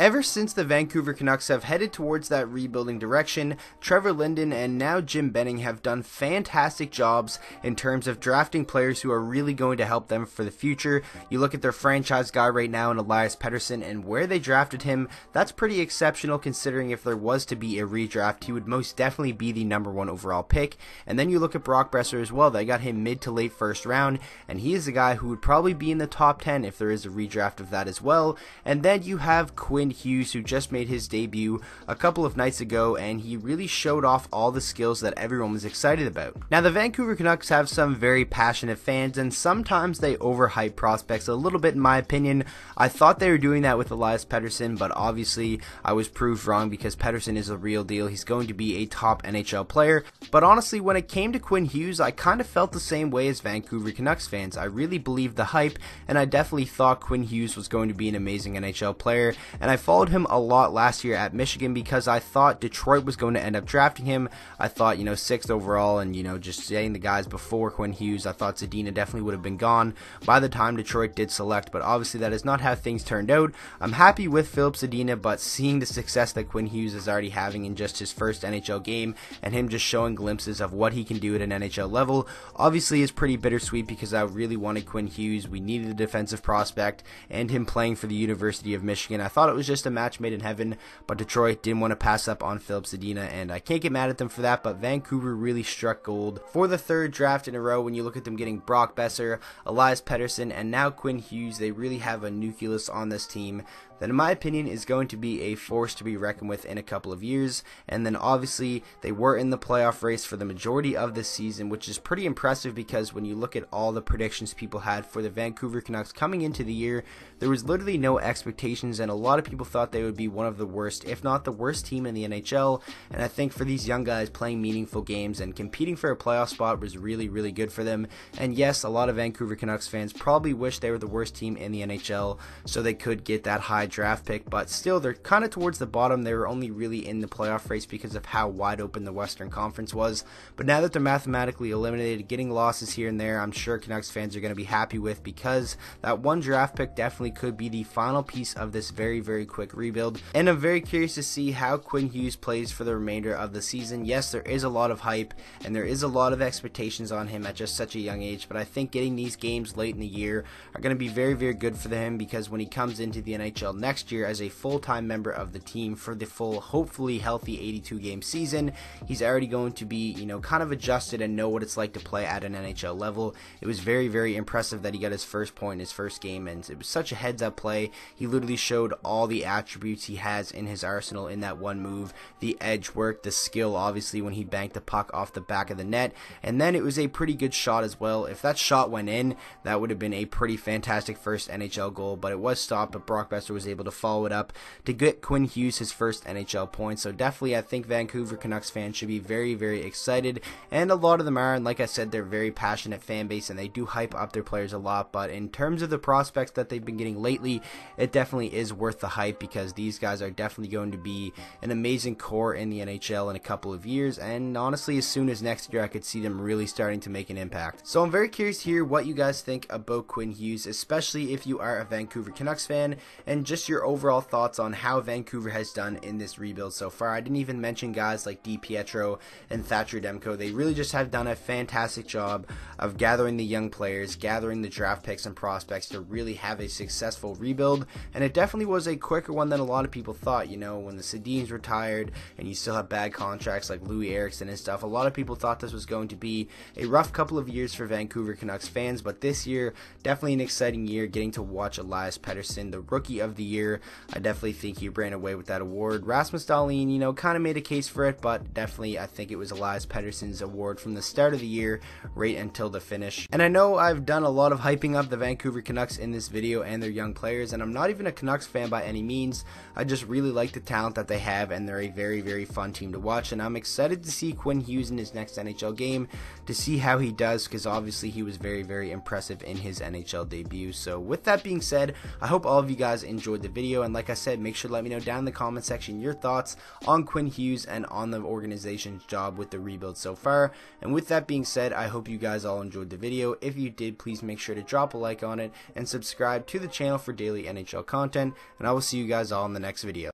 Ever since the Vancouver Canucks have headed towards that rebuilding direction, Trevor Linden and now Jim Benning have done fantastic jobs in terms of drafting players who are really going to help them for the future. You look at their franchise guy right now in Elias Pettersson and where they drafted him, that's pretty exceptional considering if there was to be a redraft, he would most definitely be the #1 overall pick. And then you look at Brock Boeser as well, they got him mid to late first round, and he is a guy who would probably be in the top 10 if there is a redraft of that as well. And then you have Quinn Hughes, who just made his debut a couple of nights ago, and he really showed off all the skills that everyone was excited about. Now, the Vancouver Canucks have some very passionate fans, and sometimes they overhype prospects a little bit in my opinion. I thought they were doing that with Elias Pettersson, but obviously I was proved wrong because Pettersson is a real deal. He's going to be a top NHL player. But honestly, when it came to Quinn Hughes, I kind of felt the same way as Vancouver Canucks fans. I really believed the hype, and I definitely thought Quinn Hughes was going to be an amazing NHL player, and I followed him a lot last year at Michigan because I thought Detroit was going to end up drafting him. I thought, 6th overall, and, just saying the guys before Quinn Hughes, I thought Zadina definitely would have been gone by the time Detroit did select, but obviously that is not how things turned out. I'm happy with Filip Zadina, but seeing the success that Quinn Hughes is already having in just his first NHL game and him just showing glimpses of what he can do at an NHL level, obviously is pretty bittersweet because I really wanted Quinn Hughes. We needed a defensive prospect, and him playing for the University of Michigan. I thought it was just a match made in heaven, but Detroit didn't want to pass up on Filip Zadina, and I can't get mad at them for that. But Vancouver really struck gold for the third draft in a row. When you look at them getting Brock Boeser, Elias Pettersson, and now Quinn Hughes, they really have a nucleus on this team that in my opinion is going to be a force to be reckoned with in a couple of years. And then obviously they were in the playoff race for the majority of this season, which is pretty impressive because when you look at all the predictions people had for the Vancouver Canucks coming into the year, there was literally no expectations, and a lot of people thought they would be one of the worst, if not the worst team in the NHL. And I think for these young guys, playing meaningful games and competing for a playoff spot was really, really good for them. And yes, a lot of Vancouver Canucks fans probably wish they were the worst team in the NHL so they could get that high draft pick, but still they're kind of towards the bottom. They were only really in the playoff race because of how wide open the Western Conference was. But now that they're mathematically eliminated, getting losses here and there, I'm sure Canucks fans are going to be happy with, because that one draft pick definitely could be the final piece of this very, very quick rebuild. And I'm very curious to see how Quinn Hughes plays for the remainder of the season. Yes, there is a lot of hype and there is a lot of expectations on him at just such a young age, but I think getting these games late in the year are going to be very, very good for him, because when he comes into the NHL next year as a full-time member of the team for the full, hopefully healthy 82-game season, he's already going to be, kind of adjusted and know what it's like to play at an NHL level. It was very, very impressive that he got his first point in his first game, and it was such a heads-up play. He literally showed all the attributes he has in his arsenal in that one move. The edge work, the skill, obviously, when he banked the puck off the back of the net, and then it was a pretty good shot as well. If that shot went in, that would have been a pretty fantastic first NHL goal, but it was stopped, but Brock Boeser was able to follow it up to get Quinn Hughes his first NHL point. So definitely I think Vancouver Canucks fans should be very, very excited, and a lot of them are, and like I said, they're very passionate fan base and they do hype up their players a lot. But in terms of the prospects that they've been getting lately, it definitely is worth the hype, because these guys are definitely going to be an amazing core in the NHL in a couple of years, and honestly as soon as next year I could see them really starting to make an impact. So I'm very curious to hear what you guys think about Quinn Hughes, especially if you are a Vancouver Canucks fan, and just your overall thoughts on how Vancouver has done in this rebuild so far. I didn't even mention guys like DiPietro and Thatcher Demko. They really just have done a fantastic job of gathering the young players, gathering the draft picks and prospects to really have a successful rebuild, and it definitely was a quicker one than a lot of people thought. When the Sedins retired and you still have bad contracts like Louis Eriksson and stuff, a lot of people thought this was going to be a rough couple of years for Vancouver Canucks fans, but this year, definitely an exciting year, getting to watch Elias Pettersson, the Rookie of the Year. I definitely think he ran away with that award. Rasmus Dahlin, kind of made a case for it, but definitely I think it was Elias Pettersson's award from the start of the year right until the finish. And I know I've done a lot of hyping up the Vancouver Canucks in this video and their young players, and I'm not even a Canucks fan by any means. I just really like the talent that they have, and they're a very, very fun team to watch, and I'm excited to see Quinn Hughes in his next NHL game to see how he does, because obviously he was very, very impressive in his NHL debut. So with that being said, I hope all of you guys enjoyed enjoyed the video, and like I said, make sure to let me know down in the comment section your thoughts on Quinn Hughes and on the organization's job with the rebuild so far. And with that being said, I hope you guys all enjoyed the video. If you did, please make sure to drop a like on it and subscribe to the channel for daily NHL content, and I will see you guys all in the next video.